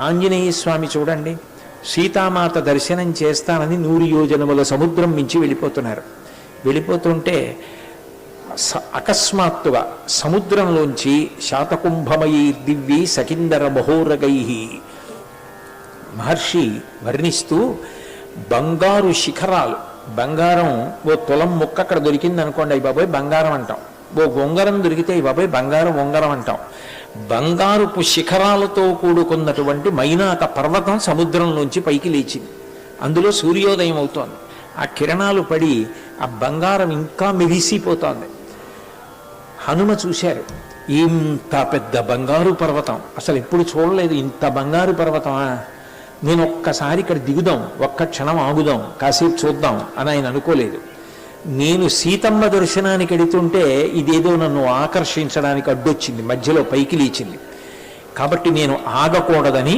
ఆంజనేయ స్వామి చూడండి, సీతామాత దర్శనం చేస్తానని 100 యోజనముల సముద్రం మించి వెళ్ళిపోతున్నారు. వెళ్ళిపోతుంటే అకస్మాత్తుగా సముద్రంలోంచి శాతకుంభమయీ దివ్యై సకిందర మహోరగై మహర్షి వర్ణిస్తూ బంగారు శిఖరాలు, బంగారం ఓ తులం ముక్క అక్కడ దొరికింది అనుకోండి, అయ్యి బాబాయ్ బంగారం అంటాం. ఓ ఉంగరం దొరికితే అయ్యి బాబాయ్ బంగారం ఉంగరం అంటాం. బంగారుపు శిఖరాలతో కూడుకున్నటువంటి మైనాక పర్వతం సముద్రంలోంచి పైకి లేచింది. అందులో సూర్యోదయం అవుతోంది. ఆ కిరణాలు పడి ఆ బంగారం ఇంకా మెరిసిపోతోంది. హనుమ చూశారు, ఇంత పెద్ద బంగారు పర్వతం అసలు ఎప్పుడు చూడలేదు, ఇంత బంగారు పర్వతమా, నేను ఒక్కసారి ఇక్కడ దిగుదాం, ఒక్క క్షణం ఆగుదాం, కాసేపు చూద్దాం అని ఆయన అనుకోలేదు. నేను సీతమ్మ దర్శనానికి వెడుతుంటే ఇదేదో నన్ను ఆకర్షించడానికి అడ్డొచ్చింది, మధ్యలో పైకి లేచింది, కాబట్టి నేను ఆగకూడదని